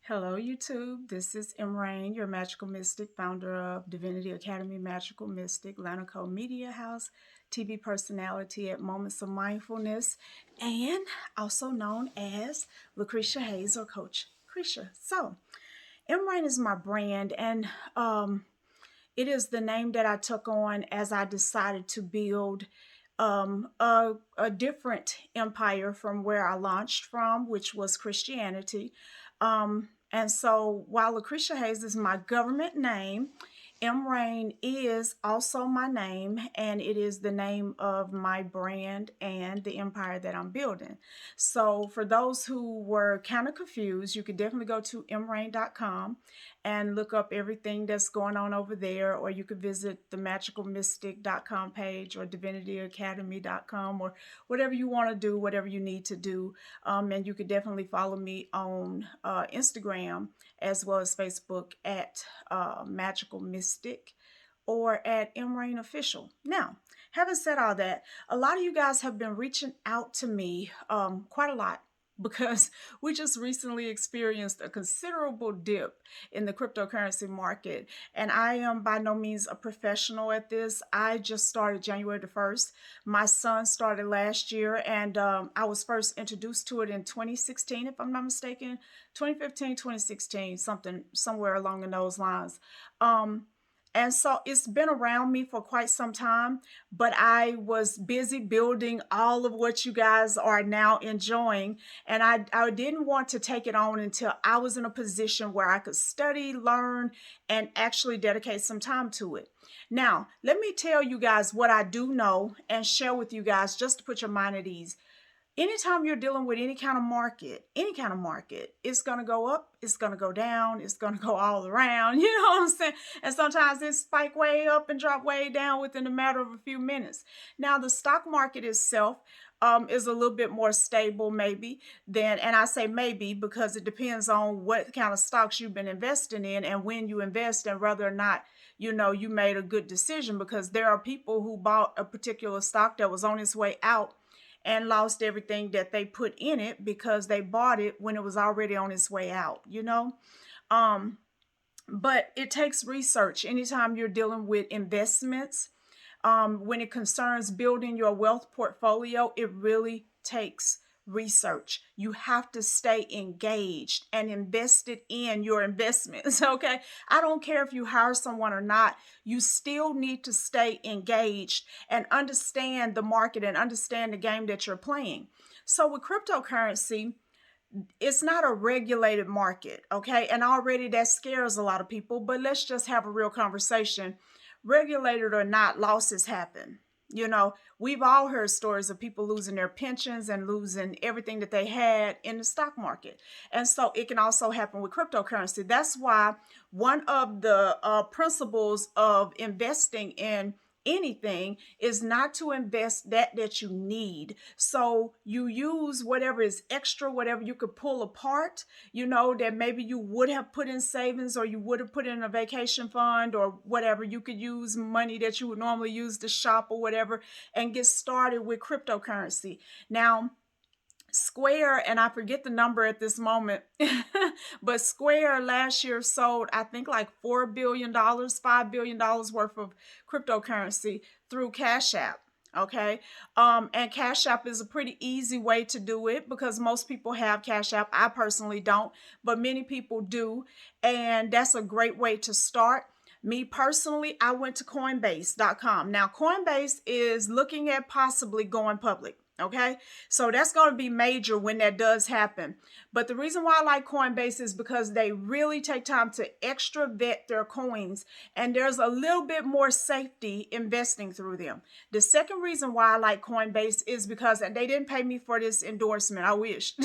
Hello, YouTube. This is Rain, your magical mystic, founder of Divinity Academy Magical Mystic, Lanico Media House, TV personality at Moments of Mindfulness, and also known as Lucretia Hayes or Coach Cretia. So, Rain is my brand, and it is the name that I took on as I decided to build a different empire from where I launched from, which was Christianity. And so while Lucretia Hayes is my government name, M Rain is also my name, and it is the name of my brand and the empire that I'm building. So, for those who were kind of confused, you could definitely go to mrain.com and look up everything that's going on over there, or you could visit the magicalmystic.com page or divinityacademy.com or whatever you want to do, whatever you need to do. And you could definitely follow me on Instagram as well as Facebook at Magical Mystic or at MRain Official. Now, having said all that, a lot of you guys have been reaching out to me quite a lot because we just recently experienced a considerable dip in the cryptocurrency market. And I am by no means a professional at this. I just started January the 1st. My son started last year, and I was first introduced to it in 2016, if I'm not mistaken. 2015, 2016, somewhere along in those lines. And so it's been around me for quite some time, but I was busy building all of what you guys are now enjoying. And I didn't want to take it on until I was in a position where I could study, learn, and actually dedicate some time to it. Now, let me tell you guys what I do know and share with you guys just to put your mind at ease. Anytime you're dealing with any kind of market, it's going to go up, it's going to go down, it's going to go all around. You know what I'm saying? And sometimes it spike way up and drop way down within a matter of a few minutes. Now, the stock market itself is a little bit more stable, maybe, than, and I say maybe because it depends on what kind of stocks you've been investing in and when you invest and whether or not you made a good decision, because there are people who bought a particular stock that was on its way out and lost everything that they put in it because they bought it when it was already on its way out. Um, but it takes research anytime you're dealing with investments. When it concerns building your wealth portfolio, it really takes research. You have to stay engaged and invested in your investments. Okay. I don't care if you hire someone or not, you still need to stay engaged and understand the market and understand the game that you're playing. So with cryptocurrency, it's not a regulated market, okay? And already that scares a lot of people, but let's just have a real conversation. Regulated or not, losses happen. We've all heard stories of people losing their pensions and losing everything that they had in the stock market. And so it can also happen with cryptocurrency. That's why one of the principles of investing in anything is not to invest that you need. So you use whatever is extra, whatever you could pull apart, that maybe you would have put in savings or you would have put in a vacation fund or whatever. You could use money that you would normally use to shop or whatever and get started with cryptocurrency. Now, Square, and I forget the number at this moment, but Square last year sold, I think, like $4 billion, $5 billion worth of cryptocurrency through Cash App. Okay. And Cash App is a pretty easy way to do it because most people have Cash App. I personally don't, but many people do. And that's a great way to start. Me personally, I went to Coinbase.com. Now, Coinbase is looking at possibly going public. Okay, so that's going to be major when that does happen. But the reason why I like Coinbase is because they really take time to extra vet their coins, and there's a little bit more safety investing through them. The second reason why I like Coinbase is because they didn't pay me for this endorsement. I wish.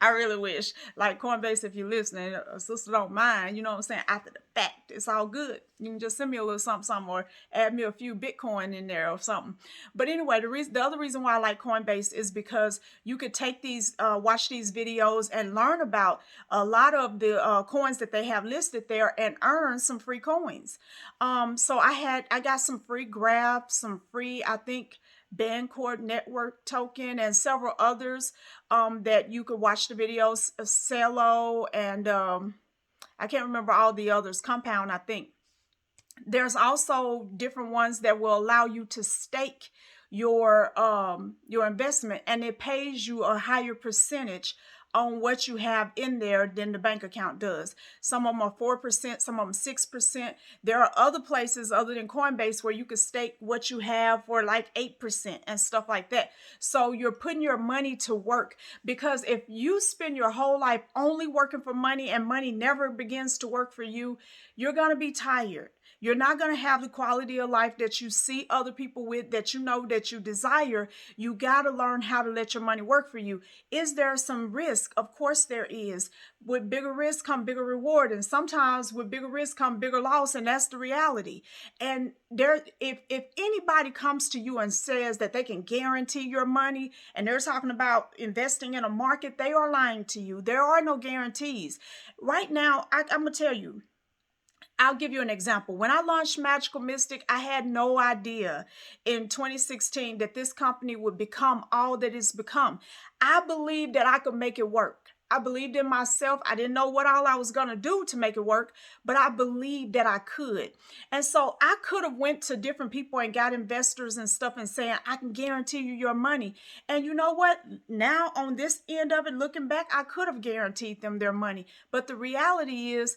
I really wish. Like Coinbase, if you're listening, a sister don't mind, you know what I'm saying? After the fact, it's all good. You can just send me a little something or add me a few Bitcoin in there or something. But anyway, the other reason why I like Coinbase is because you could take these, watch these videos and learn about a lot of the coins that they have listed there and earn some free coins. So I got some free graphs, some free, I think, Bancorp Network Token, and several others that you could watch the videos. Celo, and I can't remember all the others. Compound, I think. There's also different ones that will allow you to stake your investment, and it pays you a higher percentage on what you have in there than the bank account does. Some of them are 4%, some of them 6%. There are other places other than Coinbase where you can stake what you have for like 8% and stuff like that. So you're putting your money to work, because if you spend your whole life only working for money and money never begins to work for you, you're going to be tired. You're not going to have the quality of life that you see other people with, that you know that you desire. You got to learn how to let your money work for you. Is there some risk? Of course there is. With bigger risk come bigger reward. And sometimes with bigger risk come bigger loss. And that's the reality. And if anybody comes to you and says that they can guarantee your money, and they're talking about investing in a market, they are lying to you. There are no guarantees. Right now, I'm going to tell you, I'll give you an example. When I launched Magical Mystic, I had no idea in 2016 that this company would become all that it's become. I believed that I could make it work. I believed in myself. I didn't know what all I was going to do to make it work, but I believed that I could. And so I could have went to different people and got investors and stuff and saying, I can guarantee you your money. And you know what? Now on this end of it, looking back, I could have guaranteed them their money. But the reality is,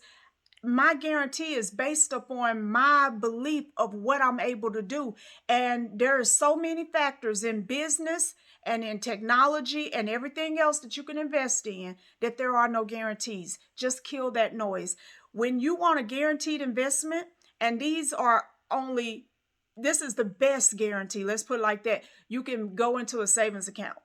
my guarantee is based upon my belief of what I'm able to do. And there are so many factors in business and in technology and everything else that you can invest in that there are no guarantees. Just kill that noise. When you want a guaranteed investment, and this is the best guarantee, let's put it like that. You can go into a savings account,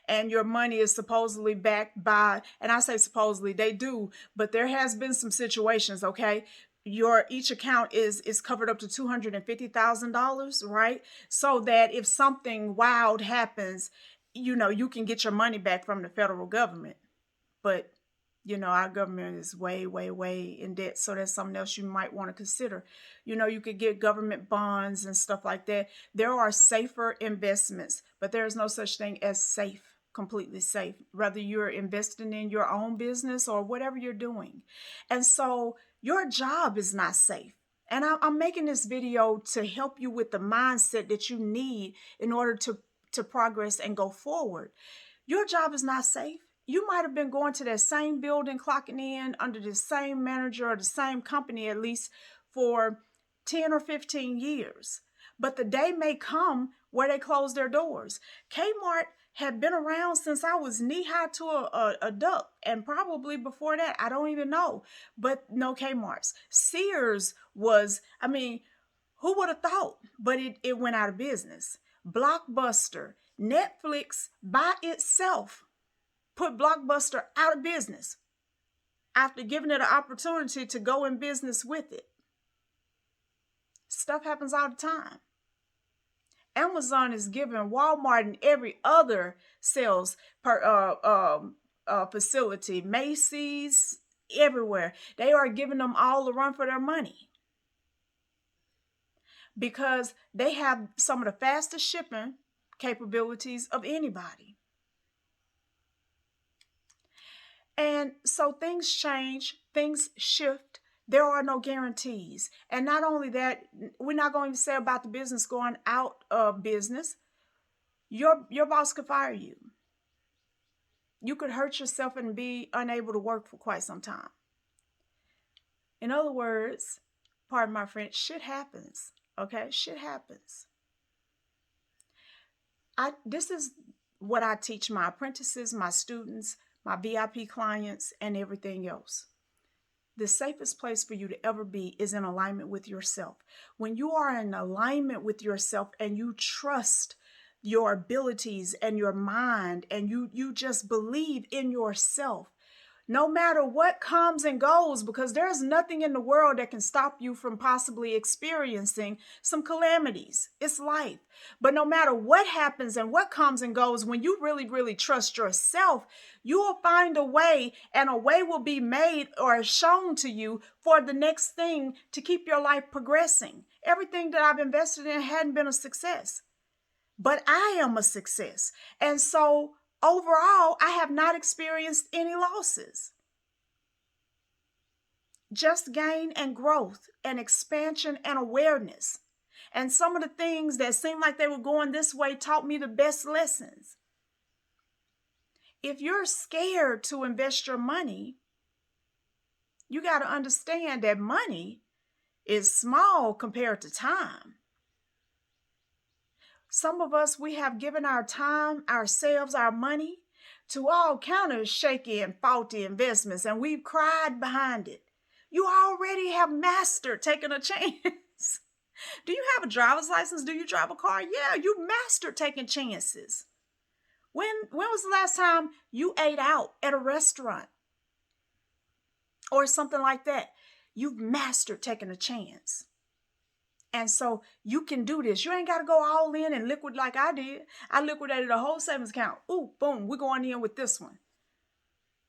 and your money is supposedly backed by, and I say supposedly, they do, but there has been some situations, okay? Each account is covered up to $250,000, right? So that if something wild happens, you can get your money back from the federal government. But our government is way, way, way in debt. So that's something else you might want to consider. You could get government bonds and stuff like that. There are safer investments, but there is no such thing as safe, completely safe, whether you're investing in your own business or whatever you're doing. And so your job is not safe. And I'm making this video to help you with the mindset that you need in order to progress and go forward. Your job is not safe. You might have been going to that same building, clocking in under the same manager or the same company at least for 10 or 15 years. But the day may come where they close their doors. Kmart had been around since I was knee-high to a duck, and probably before that, I don't even know. But no Kmart's. Sears was, who would have thought? But it went out of business. Blockbuster, Netflix by itself put Blockbuster out of business after giving it an opportunity to go in business with it. Stuff happens all the time. Amazon is giving Walmart and every other sales facility, Macy's, everywhere, they are giving them all a run for their money because they have some of the fastest shipping capabilities of anybody. And so things change, things shift. There are no guarantees. And not only that, we're not going to say about the business going out of business. Your boss could fire you. You could hurt yourself and be unable to work for quite some time. In other words, pardon my French, shit happens. Okay? Shit happens. This is what I teach my apprentices, my students, my VIP clients, and everything else. The safest place for you to ever be is in alignment with yourself. When you are in alignment with yourself and you trust your abilities and your mind, and you just believe in yourself, no matter what comes and goes, because there's nothing in the world that can stop you from possibly experiencing some calamities. It's life. But no matter what happens and what comes and goes, when you really, really trust yourself, you will find a way, and a way will be made or shown to you for the next thing to keep your life progressing. Everything that I've invested in hadn't been a success. but I am a success. And so overall, I have not experienced any losses. Just gain and growth and expansion and awareness. And some of the things that seemed like they were going this way taught me the best lessons. If you're scared to invest your money, you got to understand that money is small compared to time. Some of us, we have given our time, ourselves, our money to all kind of shaky and faulty investments, and we've cried behind it. You already have mastered taking a chance. Do you have a driver's license? Do you drive a car? Yeah, you mastered taking chances. When was the last time you ate out at a restaurant or something like that? You've mastered taking a chance. And so you can do this. You ain't got to go all in and liquid like I did. I liquidated a whole savings account. Ooh, boom, we're going in with this one.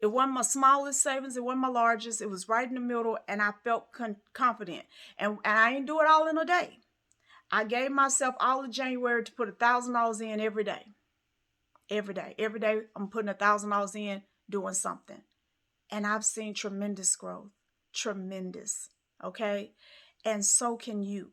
It wasn't my smallest savings. It wasn't my largest. It was right in the middle, and I felt confident. And I didn't do it all in a day. I gave myself all of January to put $1,000 in every day. Every day. Every day, I'm putting $1,000 in, doing something. And I've seen tremendous growth. Tremendous. Okay? And so can you.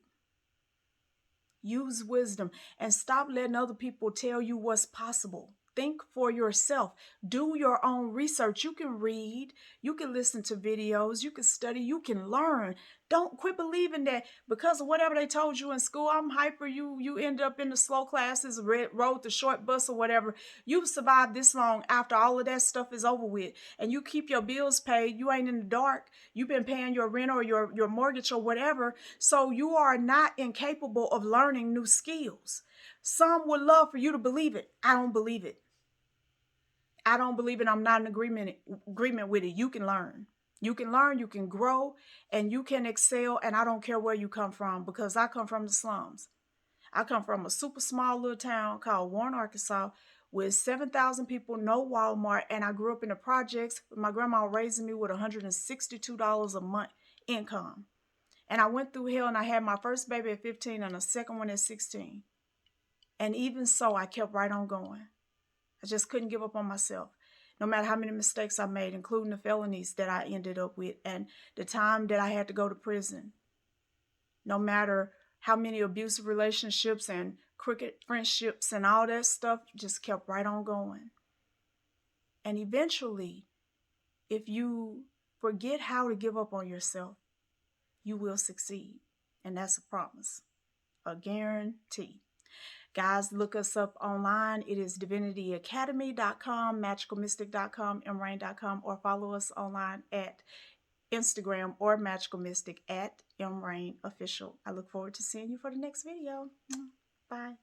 Use wisdom and stop letting other people tell you what's possible. Think for yourself. Do your own research. You can read, you can listen to videos, you can study, you can learn. Don't quit believing that because of whatever they told you in school, I'm hyper, you end up in the slow classes, rode the short bus or whatever. You've survived this long after all of that stuff is over with, and you keep your bills paid. You ain't in the dark. You've been paying your rent or your mortgage or whatever, so you are not incapable of learning new skills. Some would love for you to believe it. I don't believe it. I don't believe it. I'm not in agreement with it. You can learn. You can learn, you can grow, and you can excel. And I don't care where you come from, because I come from the slums. I come from a super small little town called Warren, Arkansas, with 7,000 people, no Walmart. And I grew up in the projects with my grandma raising me with $162 a month income. And I went through hell, and I had my first baby at 15 and a second one at 16. And even so, I kept right on going. I just couldn't give up on myself, no matter how many mistakes I made, including the felonies that I ended up with and the time that I had to go to prison. No matter how many abusive relationships and crooked friendships and all that stuff, just kept right on going. And eventually, if you forget how to give up on yourself, you will succeed. And that's a promise, a guarantee. Guys, look us up online. It is divinityacademy.com, magicalmystic.com, mrain.com, or follow us online at Instagram or magicalmystic at mrainofficial. I look forward to seeing you for the next video. Bye.